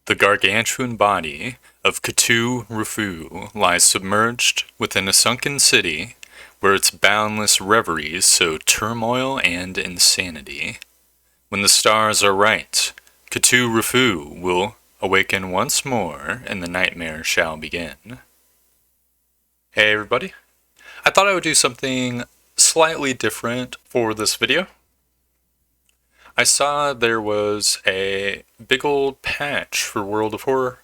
The gargantuan body of Cthulhu lies submerged within a sunken city where its boundless reveries sow turmoil and insanity. When the stars are right, Cthulhu will awaken once more and the nightmare shall begin. Hey everybody, I thought I would do something slightly different for this video. I saw there was a big old patch for World of Horror,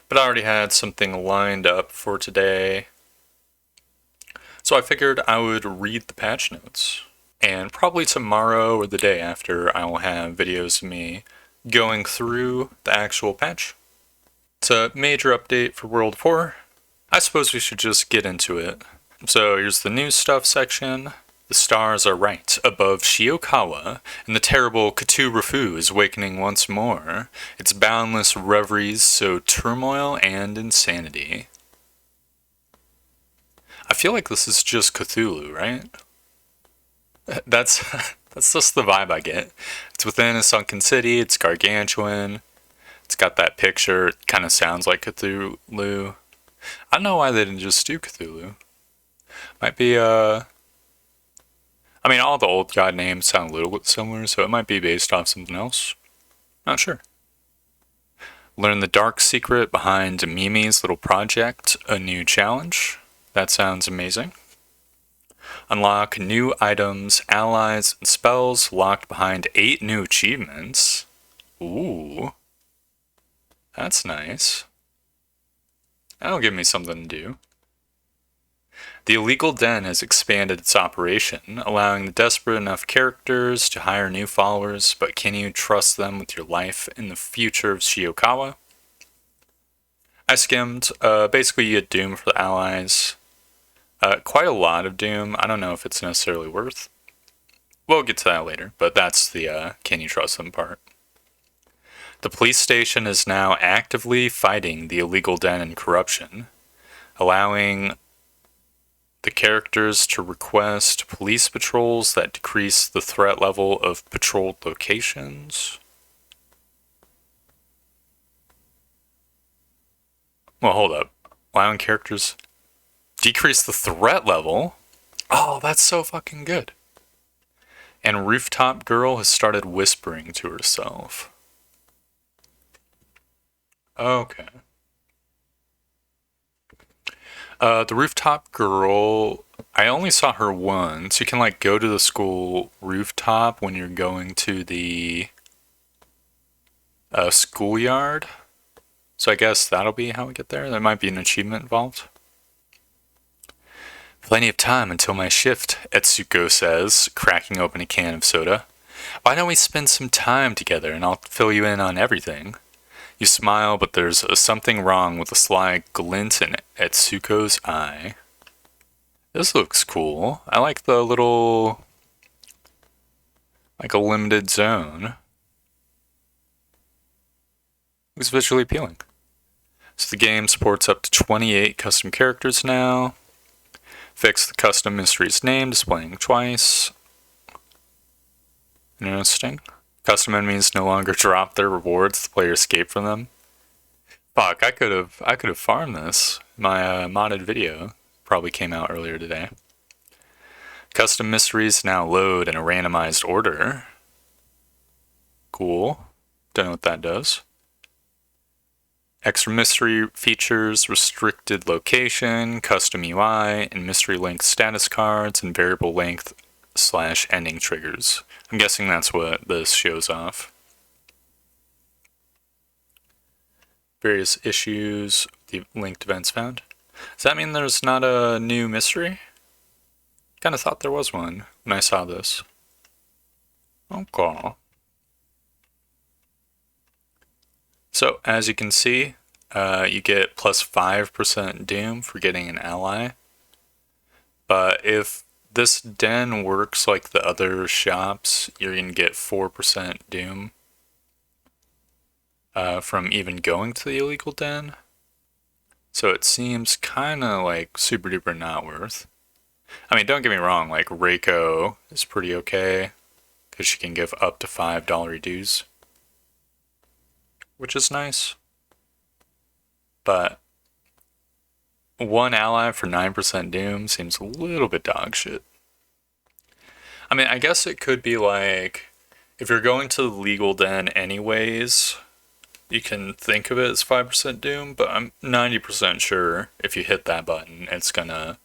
but I already had something lined up for today. So I figured I would read the patch notes. And probably tomorrow or the day after, I will have videos of me going through the actual patch. It's a major update for World of Horror. I suppose we should just get into it. So here's the news stuff section. The stars are right above Shiokawa, and the terrible Cthulhu is awakening once more. Its boundless reveries sow turmoil and insanity. I feel like this is just Cthulhu, right? That's just the vibe I get. It's within a sunken city, it's gargantuan, it's got that picture, it kind of sounds like Cthulhu. I don't know why they didn't just do Cthulhu. Might be, I mean, all the old god names sound a little bit similar, so it might be based off something else. Not sure. Learn the dark secret behind Mimi's little project, a new challenge. That sounds amazing. Unlock new items, allies, and spells locked behind 8 new achievements. Ooh. That's nice. That'll give me something to do. The illegal den has expanded its operation, allowing the desperate enough characters to hire new followers, but can you trust them with your life in the future of Shiokawa? I skimmed. Basically you get Doom for the allies. Quite a lot of Doom. I don't know if it's necessarily worth. We'll get to that later, but that's the can you trust them part. The police station is now actively fighting the illegal den and corruption, allowing the characters to request police patrols that decrease the threat level of patrolled locations. Well, hold up. Allowing characters decrease the threat level? Oh, that's so fucking good. And Rooftop Girl has started whispering to herself. Okay. The Rooftop Girl, I only saw her once. You can like go to the school rooftop when you're going to the schoolyard. So I guess that'll be how we get there. There might be an achievement involved. Plenty of time until my shift, Etsuko says, cracking open a can of soda. Why don't we spend some time together and I'll fill you in on everything? You smile, but there's something wrong with a sly glint in Etsuko's eye. This looks cool. I like the little, like a limited zone. Looks visually appealing. So the game supports up to 28 custom characters now. Fix the custom mysteries name, displaying twice. Interesting. Custom enemies no longer drop their rewards. The player escape from them. Fuck, I could have farmed this. My modded video probably came out earlier today. Custom mysteries now load in a randomized order. Cool. Don't know what that does. Extra mystery features, restricted location, custom UI, and mystery length status cards, and variable length / ending triggers. I'm guessing that's what this shows off. Various issues, the linked events found. Does that mean there's not a new mystery? Kind of thought there was one when I saw this. Okay. So, as you can see, you get plus 5% Doom for getting an ally. But if this den works like the other shops, you're going to get 4% Doom from even going to the illegal den. So it seems kind of like super duper not worth. I mean, don't get me wrong, like Reiko is pretty okay because she can give up to $5 dues, which is nice. But one ally for 9% Doom seems a little bit dog shit. I mean, I guess it could be like, if you're going to the legal den anyways, you can think of it as 5% Doom, but I'm 90% sure if you hit that button, it's gonna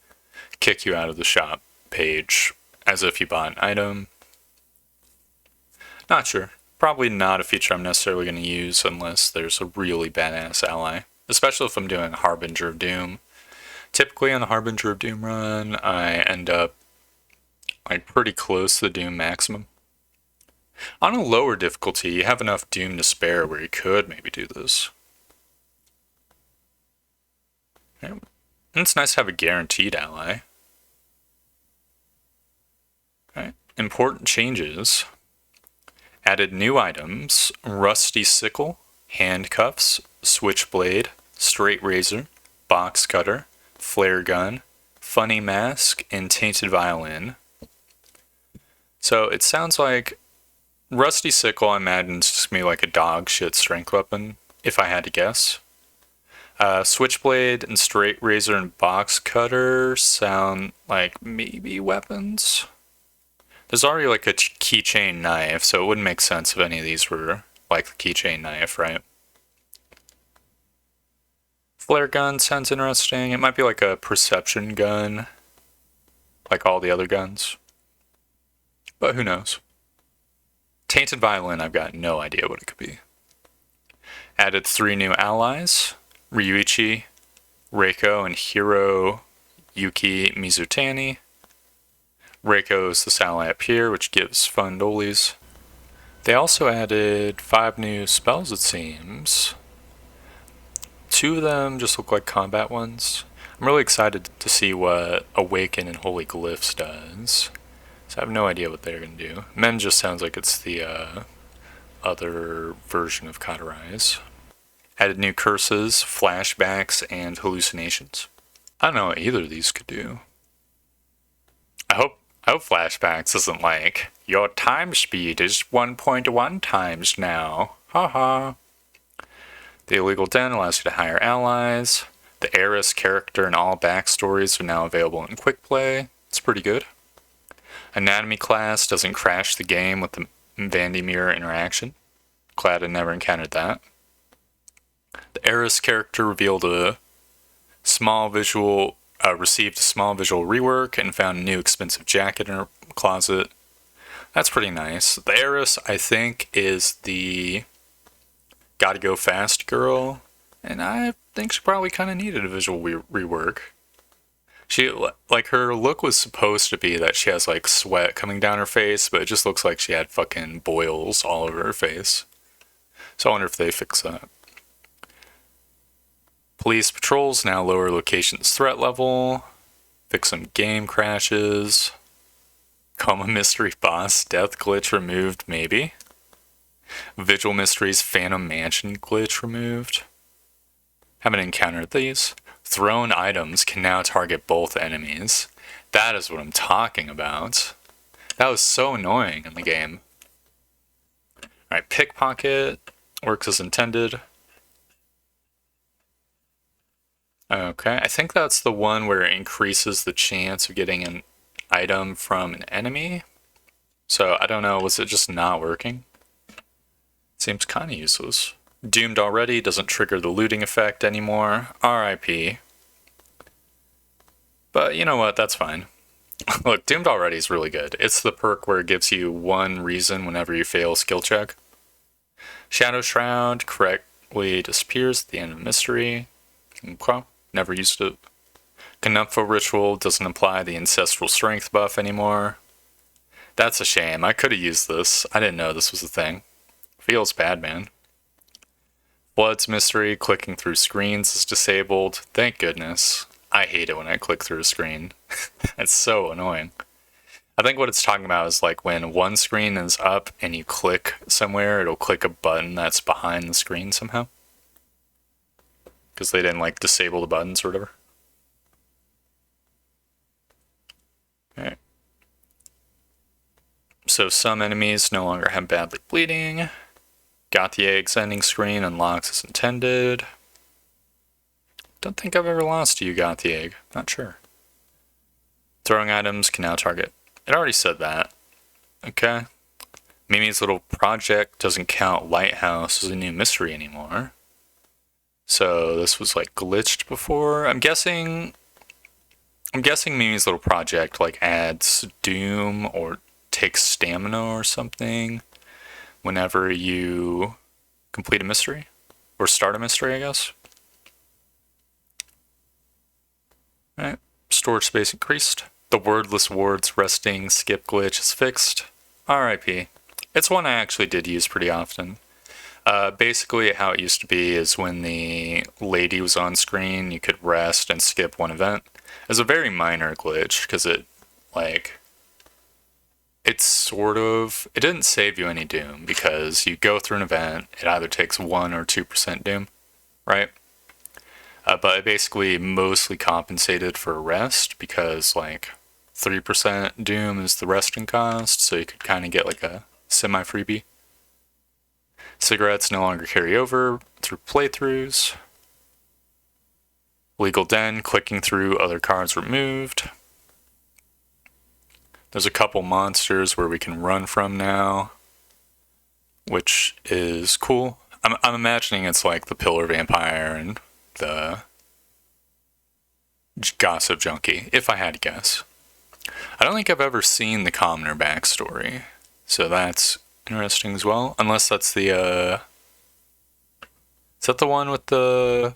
kick you out of the shop page as if you bought an item. Not sure. Probably not a feature I'm necessarily going to use unless there's a really badass ally, especially if I'm doing Harbinger of Doom. Typically on the Harbinger of Doom run, I end up like pretty close to the Doom maximum. On a lower difficulty, you have enough Doom to spare where you could maybe do this. And it's nice to have a guaranteed ally. Right. Important changes. Added new items: Rusty Sickle, Handcuffs, Switchblade, Straight Razor, Box Cutter, Flare Gun, Funny Mask, and Tainted Violin. So it sounds like Rusty Sickle, I imagine, is just gonna be like a dog shit strength weapon, if I had to guess. Switchblade and Straight Razor and Box Cutter sound like maybe weapons. There's already like a keychain knife, so it wouldn't make sense if any of these were like the keychain knife, right? Flare gun sounds interesting. It might be like a perception gun, like all the other guns. But who knows? Tainted Violin, I've got no idea what it could be. Added 3 new allies: Ryuichi, Reiko, and Hiro Yuki Mizutani. Reiko is this ally up here, which gives fun dolies. They also added 5 new spells, it seems. 2 of them just look like combat ones. I'm really excited to see what Awaken and Holy Glyphs does. So I have no idea what they're going to do. Men just sounds like it's the other version of Cauterize. Added new curses, flashbacks, and hallucinations. I don't know what either of these could do. I hope flashbacks isn't like, your time speed is 1.1 times now. Haha. The Illegal Den allows you to hire allies. The Eris character and all backstories are now available in Quick Play. It's pretty good. Anatomy class doesn't crash the game with the Vandy interaction. Glad I never encountered that. The Eris character revealed a small visual received a small visual rework and found a new expensive jacket in her closet. That's pretty nice. The Eris, I think, is the gotta go fast girl, and I think she probably kind of needed a visual rework. She, like, her look was supposed to be that she has, like, sweat coming down her face, but it just looks like she had fucking boils all over her face. So I wonder if they fix that. Police patrols now lower location's threat level. Fix some game crashes. Coma Mystery boss death glitch removed, maybe. Vigil Mysteries Phantom Mansion glitch removed. Haven't encountered these. Thrown items can now target both enemies. That is what I'm talking about. That was so annoying in the game. Alright, Pickpocket works as intended. Okay, I think that's the one where it increases the chance of getting an item from an enemy. So I don't know, was it just not working? Seems kind of useless. Doomed Already doesn't trigger the looting effect anymore. RIP. But you know what, that's fine. Look, Doomed Already is really good. It's the perk where it gives you one reason whenever you fail a skill check. Shadow Shroud correctly disappears at the end of Mystery. Okay. Never used it. Knupfo Ritual doesn't apply the Ancestral Strength buff anymore. That's a shame. I could have used this. I didn't know this was a thing. Feels bad, man. Blood's Mystery, clicking through screens is disabled. Thank goodness. I hate it when I click through a screen. It's so annoying. I think what it's talking about is like when one screen is up and you click somewhere, it'll click a button that's behind the screen somehow. Because they didn't like disable the buttons or whatever. Alright. So some enemies no longer have badly bleeding. Got the eggs ending screen unlocks as intended. Don't think I've ever lost to You Got the Egg. Not sure. Throwing items can now target. It already said that. Okay. Mimi's Little Project doesn't count Lighthouse as a new mystery anymore. So this was like glitched before. I'm guessing Mimi's Little Project like adds Doom or takes stamina or something whenever you complete a mystery or start a mystery, I guess. All right. Storage space increased. The wordless wards resting skip glitch is fixed. RIP. It's one I actually did use pretty often. Basically, how it used to be is when the lady was on screen, you could rest and skip one event. It's a very minor glitch because it didn't save you any Doom because you go through an event, it either takes 1 or 2% Doom, right? But it basically mostly compensated for rest because like 3% Doom is the resting cost, so you could kind of get like a semi-freebie. Cigarettes no longer carry over through playthroughs. Legal Den, clicking through other cards removed. There's a couple monsters where we can run from now, which is cool. I'm imagining it's like the Pillar Vampire and the Gossip Junkie, if I had to guess. I don't think I've ever seen the Commoner backstory, so that's interesting as well. Unless that's the, is that the one with the...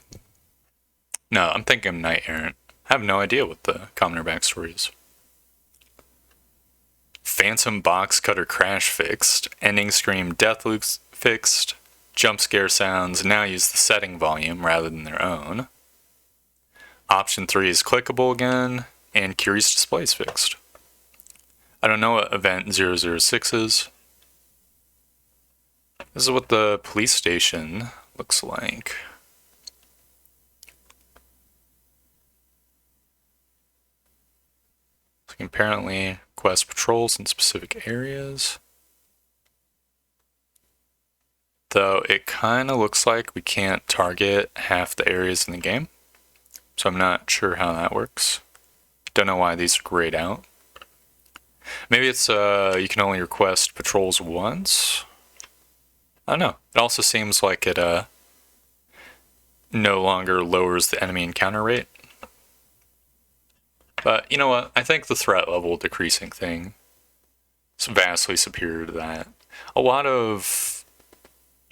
No, I'm thinking Knight Errant. I have no idea what the Commoner backstory is. Phantom Box Cutter Crash fixed. Ending Scream Death Loops fixed. Jump scare sounds now use the setting volume rather than their own. Option 3 is clickable again. And Curious Displays fixed. I don't know what Event 006 is. This is what the police station looks like. So you can apparently quest patrols in specific areas. Though it kind of looks like we can't target half the areas in the game. So I'm not sure how that works. Don't know why these are grayed out. Maybe it's you can only request patrols once. I don't know. It also seems like it no longer lowers the enemy encounter rate. But you know what? I think the threat level decreasing thing is vastly superior to that. A lot of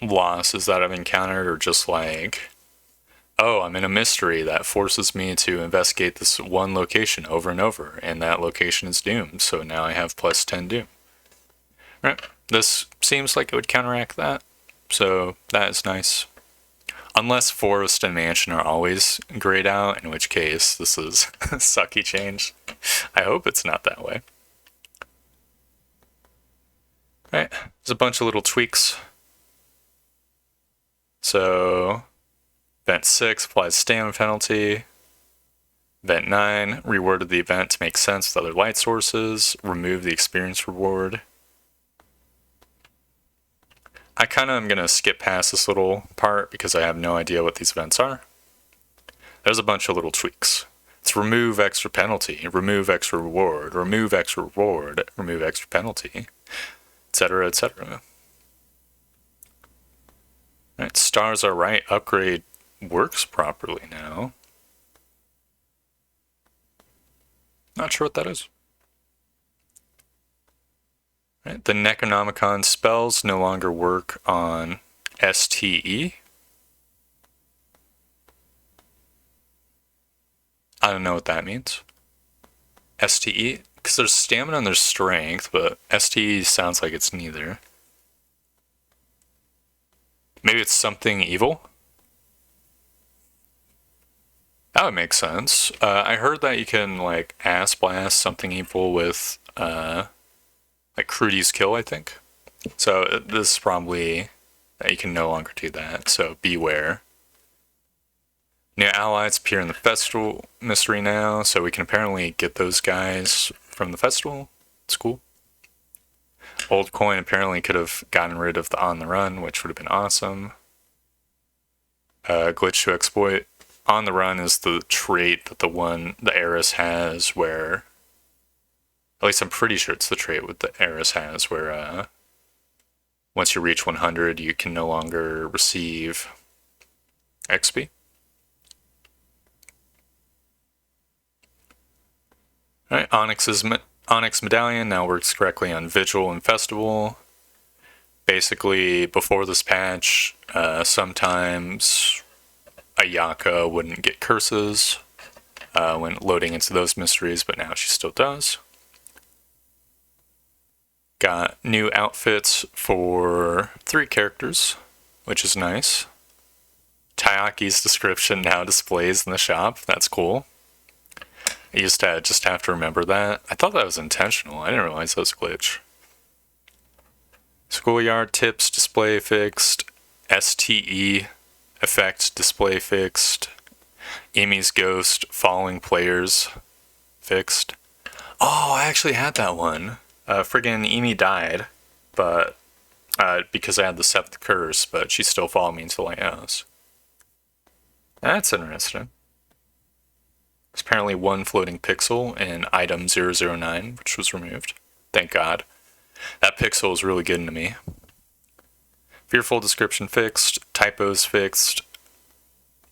losses that I've encountered are just like, oh, I'm in a mystery that forces me to investigate this one location over and over, and that location is doomed, so now I have plus 10 Doom. Right. This seems like it would counteract that, so that is nice. Unless Forest and Mansion are always grayed out, in which case this is a sucky change. I hope it's not that way. Right, there's a bunch of little tweaks. So, Event 6 applies stamina penalty. Event 9 reworded the event to make sense with other light sources. Remove the experience reward. I kind of am going to skip past this little part because I have no idea what these events are. There's a bunch of little tweaks. It's remove extra penalty, remove extra reward, remove extra reward, remove extra penalty, etc., etc. Right, stars are right. Upgrade works properly now. Not sure what that is. Right, the Necronomicon spells no longer work on STE. I don't know what that means. STE? Because there's stamina and there's strength, but STE sounds like it's neither. Maybe it's something evil? That would make sense. I heard that you can, like, ass blast something evil with, like Crudy's Kill, I think. So this is probably that you can no longer do that, so beware. New allies appear in the festival mystery now, so we can apparently get those guys from the festival. It's cool. Old Coin apparently could have gotten rid of the On the Run, which would have been awesome. Glitch to exploit On the Run is the trait that the Eris has, where, at least I'm pretty sure it's the trait with the Eris has, where once you reach 100, you can no longer receive XP. Alright, Onyx Medallion now works correctly on Vigil and Festival. Basically, before this patch, sometimes Ayaka wouldn't get curses when loading into those mysteries, but now she still does. Got new outfits for 3 characters, which is nice. Tayaki's description now displays in the shop. That's cool. I used to just have to remember that. I thought that was intentional. I didn't realize that was a glitch. Schoolyard tips display fixed. STE effect display fixed. Amy's ghost following players fixed. Oh, I actually had that one. Friggin' Amy died, but because I had the 7th curse, but she still followed me until I asked. That's interesting. There's apparently 1 floating pixel in item 009, which was removed. Thank God. That pixel is really getting to me. Fearful description fixed. Typos fixed.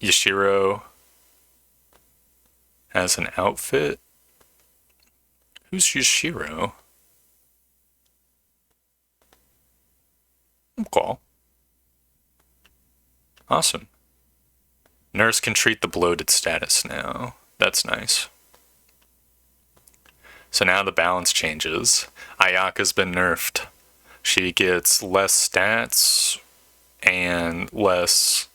Yashiro has an outfit. Who's Yashiro? Okay. Awesome. Nurse can treat the bloated status now. That's nice. So now the balance changes. Ayaka's been nerfed. She gets less stats and less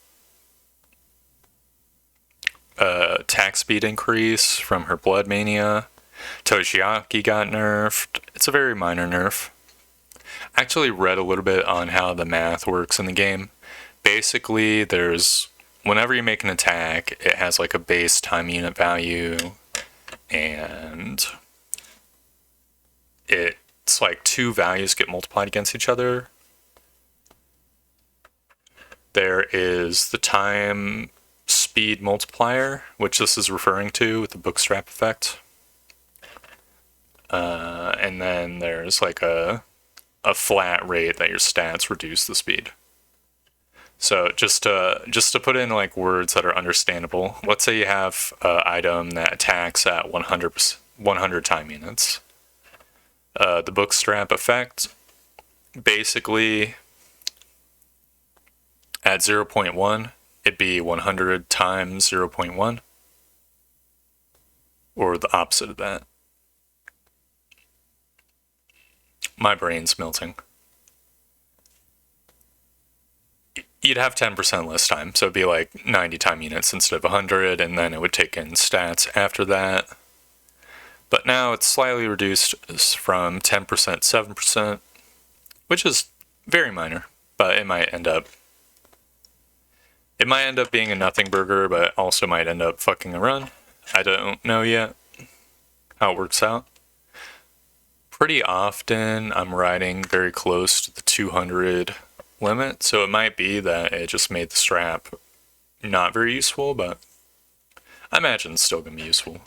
attack speed increase from her Blood Mania. Toshiaki got nerfed. It's a very minor nerf. I actually read a little bit on how the math works in the game. Basically, whenever you make an attack, it has like a base time unit value, and it's like 2 values get multiplied against each other. There is the time speed multiplier, which this is referring to with the bookstrap effect. And then there's like a flat rate that your stats reduce the speed. So just to put in like words that are understandable, let's say you have an item that attacks at 100 time units. The bookstrap effect, basically at 0.1, it'd be 100 times 0.1, or the opposite of that. My brain's melting. You'd have 10% less time, so it'd be like 90 time units instead of 100, and then it would take in stats after that. But now it's slightly reduced from 10% to 7%, which is very minor, but it might end up being a nothing burger, but also might end up fucking a run. I don't know yet how it works out. Pretty often I'm riding very close to the 200 limit, so it might be that it just made the strap not very useful, but I imagine it's still going to be useful.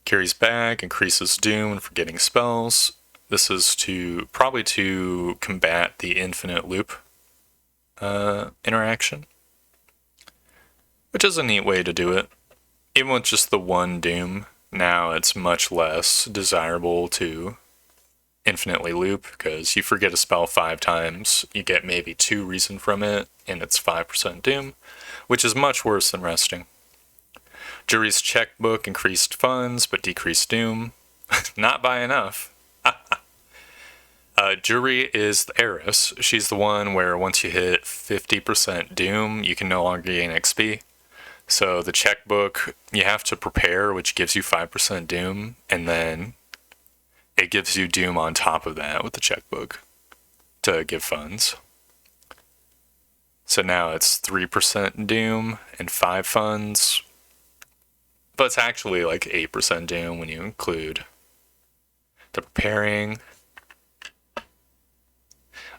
Carries bag, increases doom when forgetting spells. This is probably to combat the infinite loop interaction, which is a neat way to do it. Even with just the 1 doom, now it's much less desirable to infinitely loop, because you forget a spell 5 times, you get maybe 2 reason from it, and it's 5% doom, which is much worse than resting. Jury's checkbook increased funds, but decreased doom. Not by enough. Jury is the Eris. She's the one where once you hit 50% doom, you can no longer gain XP. So the checkbook, you have to prepare, which gives you 5% doom, and then it gives you doom on top of that with the checkbook to give funds. So now it's 3% doom and 5 funds, but it's actually like 8% doom when you include the preparing,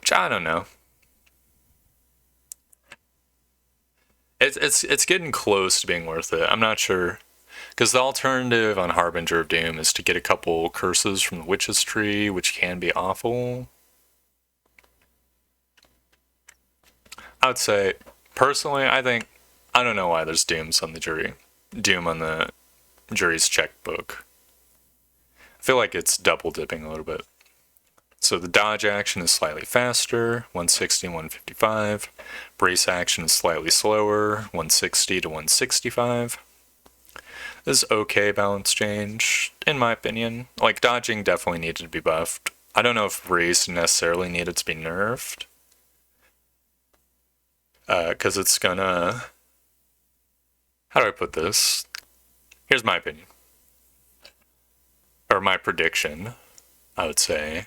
which I don't know. It's getting close to being worth it. I'm not sure. Because the alternative on Harbinger of Doom is to get a couple curses from the Witch's Tree, which can be awful. I would say, personally, I don't know why there's Dooms on the jury. Doom on the jury's checkbook. I feel like it's double dipping a little bit. So the dodge action is slightly faster, 160 and 155. Brace action is slightly slower, 160 to 165. This is okay balance change, in my opinion. Like, dodging definitely needed to be buffed. I don't know if brace necessarily needed to be nerfed. Because it's gonna... How do I put this? Here's my opinion. Or my prediction, I would say.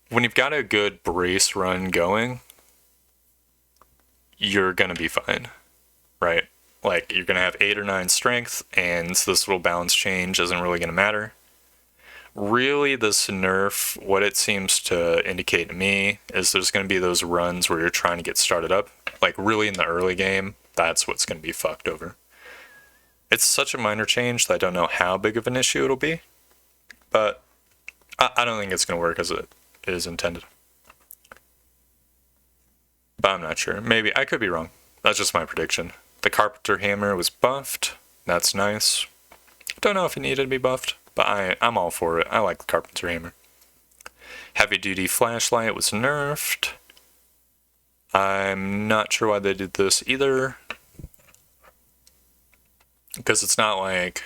When you've got a good brace run going, you're gonna be fine, right? Like, you're gonna have 8 or 9 strength, and this little balance change isn't really gonna matter. Really, this nerf, what it seems to indicate to me, is there's gonna be those runs where you're trying to get started up. Like, really in the early game, that's what's gonna be fucked over. It's such a minor change that I don't know how big of an issue it'll be, but I don't think it's gonna work as it is intended. But I'm not sure. Maybe. I could be wrong. That's just my prediction. The Carpenter Hammer was buffed. That's nice. Don't know if it needed to be buffed, but I'm all for it. I like the Carpenter Hammer. Heavy Duty Flashlight was nerfed. I'm not sure why they did this either. Because it's not like...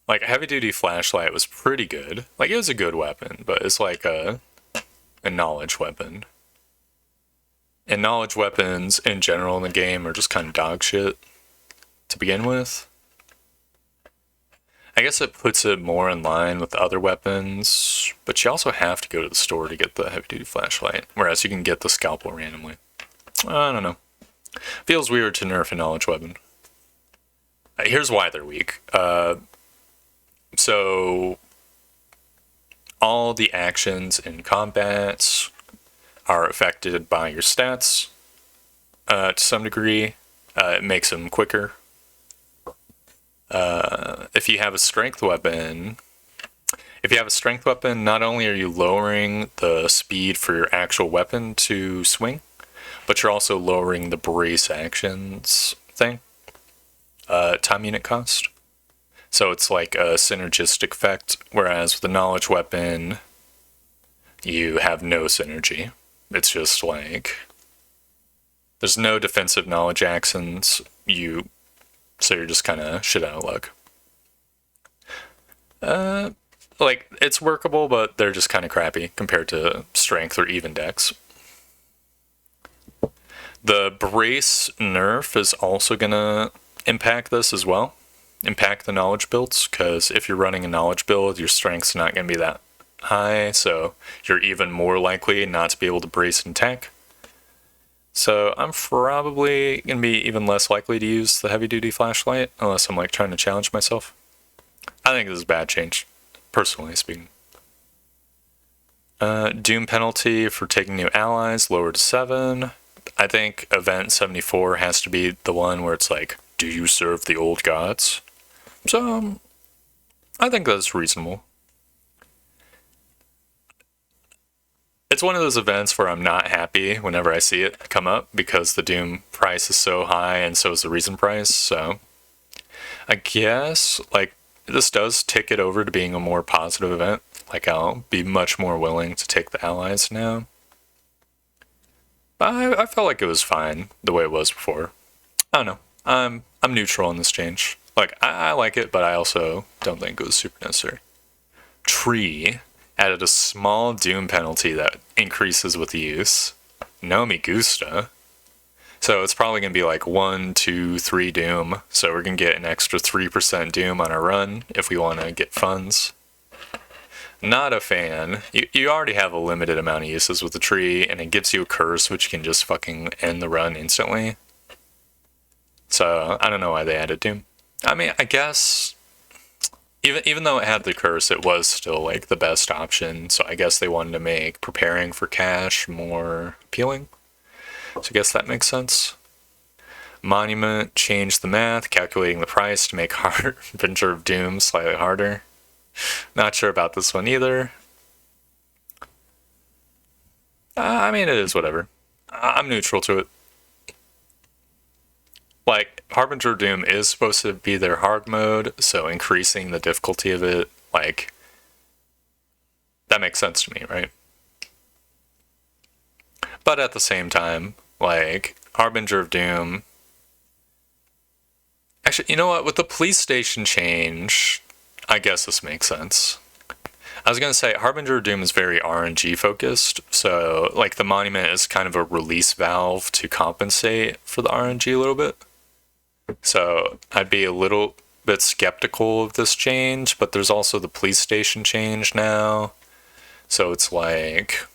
Like, a Heavy Duty Flashlight was pretty good. Like, it was a good weapon, but it's like a knowledge weapon. And knowledge weapons in general in the game are just kind of dog shit to begin with. I guess it puts it more in line with the other weapons, but you also have to go to the store to get the heavy duty flashlight, whereas you can get the scalpel randomly. I don't know. Feels weird to nerf a knowledge weapon. Here's why they're weak. So all the actions in combat are affected by your stats to some degree. It makes them quicker. If you have a strength weapon, not only are you lowering the speed for your actual weapon to swing, but you're also lowering the brace actions thing, time unit cost. So it's like a synergistic effect, whereas with a knowledge weapon, you have no synergy. It's just like, there's no defensive knowledge actions, so you're just kind of shit out of luck. Like, it's workable, but they're just kind of crappy compared to strength or even dex. The brace nerf is also gonna impact this as well. Impact the knowledge builds, because if you're running a knowledge build, your strength's not going to be that high, so you're even more likely not to be able to brace and tank. So I'm probably going to be even less likely to use the heavy duty flashlight, unless I'm like trying to challenge myself. I think this is a bad change, personally speaking. Doom penalty for taking new allies, lowered to 7. I think event 74 has to be the one where it's like, do you serve the old gods? So, I think that's reasonable. It's one of those events where I'm not happy whenever I see it come up, because the Doom price is so high and so is the Reason price, so... I guess, like, this does tick it over to being a more positive event. Like, I'll be much more willing to take the allies now. But I felt like it was fine the way it was before. I don't know. I'm neutral on this change. Like, I like it, but I also don't think it was super necessary. Tree added a small Doom penalty that increases with use. No me gusta. So it's probably going to be like 1, 2, 3 Doom. So we're going to get an extra 3% Doom on our run if we want to get funds. Not a fan. You already have a limited amount of uses with the tree, and it gives you a curse which can just fucking end the run instantly. So I don't know why they added Doom. I mean, I guess even though it had the curse, it was still like the best option. So I guess they wanted to make preparing for cash more appealing. So I guess that makes sense. Monument, change the math, calculating the price to make Harbinger of Doom slightly harder. Not sure about this one either. I mean, it is whatever. I'm neutral to it. Like, Harbinger of Doom is supposed to be their hard mode, so increasing the difficulty of it, like, that makes sense to me, right? But at the same time, like, Harbinger of Doom. Actually, you know what? With the police station change, I guess this makes sense. I was gonna say Harbinger of Doom is very RNG focused, so like the monument is kind of a release valve to compensate for the RNG a little bit. So I'd be a little bit skeptical of this change, but there's also the police station change now. So it's like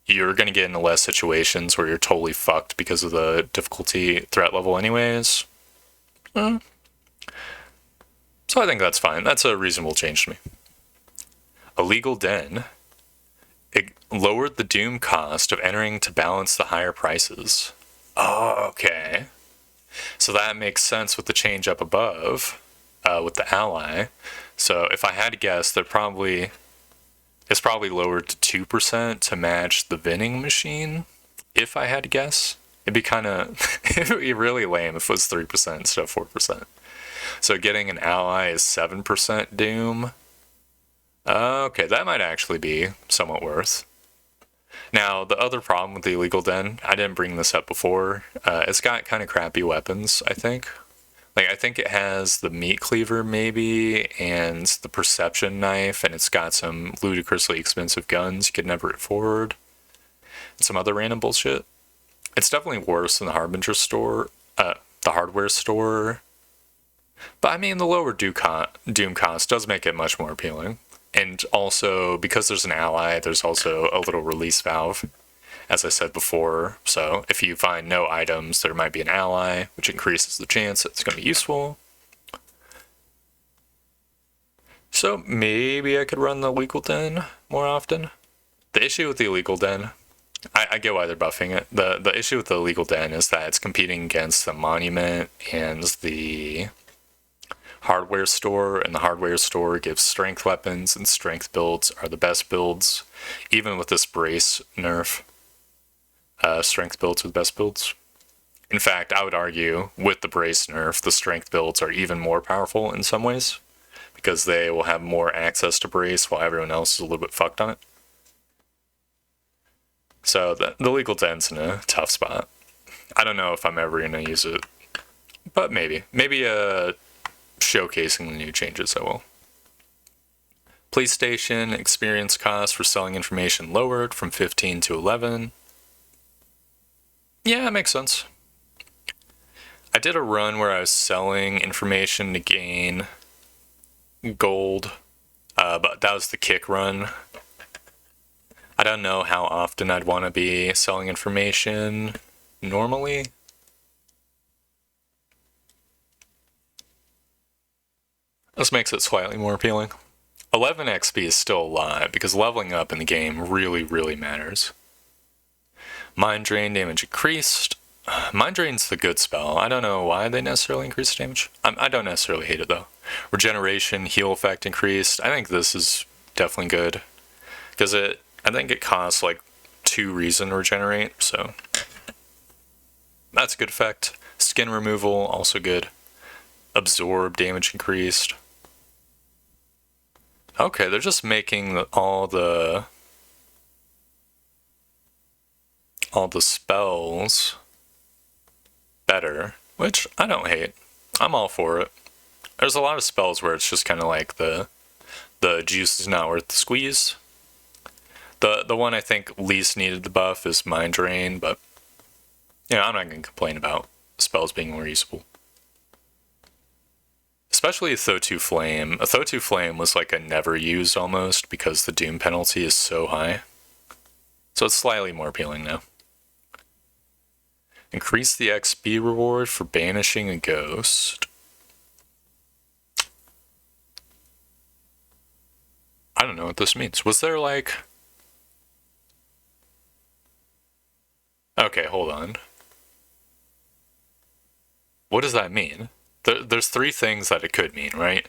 you're gonna get into less situations where you're totally fucked because of the difficulty threat level anyways. So I think that's fine. That's a reasonable change to me. Illegal Den. It lowered the Doom cost of entering to balance the higher prices. Oh, okay. So that makes sense with the change up above, with the ally. So if I had to guess, it's probably lowered to 2% to match the vending machine. If I had to guess, it'd be it'd be really lame if it was 3% instead of 4%. So getting an ally is 7% Doom. Okay, that might actually be somewhat worth. Now, the other problem with the Illegal Den, I didn't bring this up before, it's got kind of crappy weapons, I think. Like, I think it has the meat cleaver, maybe, and the perception knife, and it's got some ludicrously expensive guns you could never afford, and some other random bullshit. It's definitely worse than the Harbinger store, the hardware store. But I mean, the lower Doom cost does make it much more appealing. And also, because there's an ally, there's also a little release valve, as I said before. So if you find no items, there might be an ally, which increases the chance that it's going to be useful. So maybe I could run the Illegal Den more often. The issue with the Illegal Den, I get why they're buffing it. The issue with the Illegal Den is that it's competing against the Monument and the hardware store, and the hardware store gives strength weapons, and strength builds are the best builds. Even with this brace nerf, strength builds are the best builds. In fact, I would argue with the brace nerf, the strength builds are even more powerful in some ways, because they will have more access to brace while everyone else is a little bit fucked on it. So the Illegal Den's in a tough spot. I don't know if I'm ever going to use it, but maybe showcasing the new changes, I will. Police station experience cost for selling information lowered from 15 to 11. Yeah, it makes sense. I did a run where I was selling information to gain gold, but that was the kick run. I don't know how often I'd want to be selling information normally. This makes it slightly more appealing. 11 XP is still a lot, because leveling up in the game really, really matters. Mind Drain damage increased. Mind Drain's the good spell. I don't know why they necessarily increase damage. I don't necessarily hate it, though. Regeneration, heal effect increased. I think this is definitely good, because I think it costs like 2 reason to regenerate, so that's a good effect. Skin removal, also good. Absorb damage increased. Okay, they're just making all the spells better, which I don't hate. I'm all for it. There's a lot of spells where it's just kind of like the juice is not worth the squeeze. The one I think least needed the buff is Mind Drain, but yeah, I'm not gonna complain about spells being more useful. Especially Thotu Flame. A Thotu Flame was like a never used almost because the Doom penalty is so high. So it's slightly more appealing now. Increase the XP reward for banishing a ghost. I don't know what this means. Was there like... Okay, hold on. what does that mean? There's three things that it could mean, right?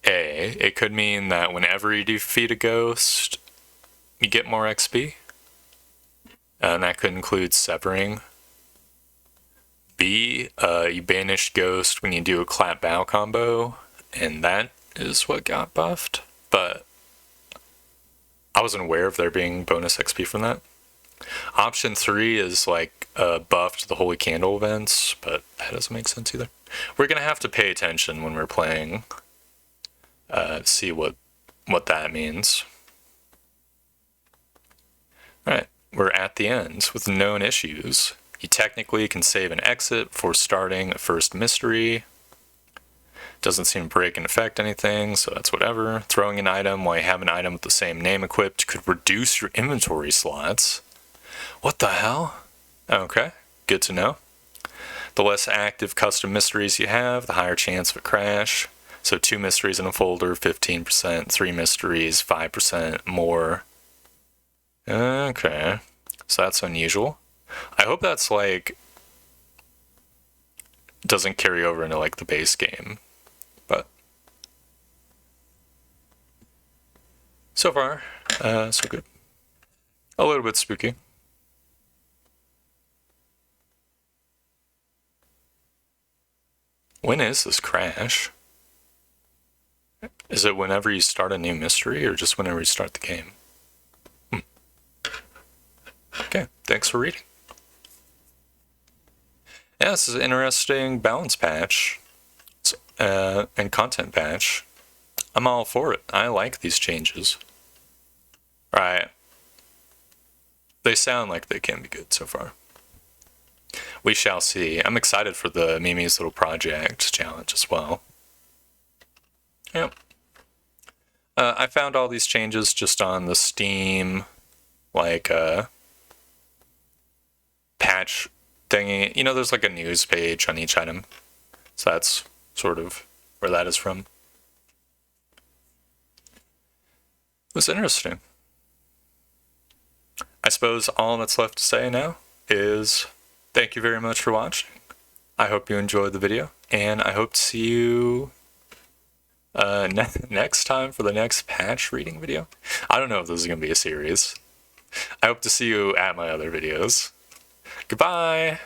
A, it could mean that whenever you defeat a ghost, you get more XP. And that could include severing. B, you banish ghost when you do a clap bow combo, and that is what got buffed. But I wasn't aware of there being bonus XP from that. Option 3 is like buff to the Holy Candle events, but that doesn't make sense either. We're gonna have to pay attention when we're playing, see what that means. Alright, we're at the end with known issues. You technically can save and exit before starting a first mystery. Doesn't seem to break and affect anything, so that's whatever. Throwing an item while you have an item with the same name equipped could reduce your inventory slots. What the hell? Okay, good to know. The less active custom mysteries you have, the higher chance of a crash. So 2 mysteries in a folder, 15%, 3 mysteries, 5% more. Okay, so that's unusual. I hope that's like, doesn't carry over into like the base game, but so far, so good. A little bit spooky. When is this crash? Is it whenever you start a new mystery or just whenever you start the game? Okay, thanks for reading. Yeah, this is an interesting balance patch and content patch. I'm all for it. I like these changes. Alright. They sound like they can be good so far. We shall see. I'm excited for the Mimi's Little Project challenge as well. Yep. I found all these changes just on the Steam, like, patch thingy. You know, there's like a news page on each item. So that's sort of where that is from. It was interesting. I suppose all that's left to say now is thank you very much for watching. I hope you enjoyed the video, and I hope to see you next time for the next patch reading video. I don't know if this is going to be a series. I hope to see you at my other videos. Goodbye!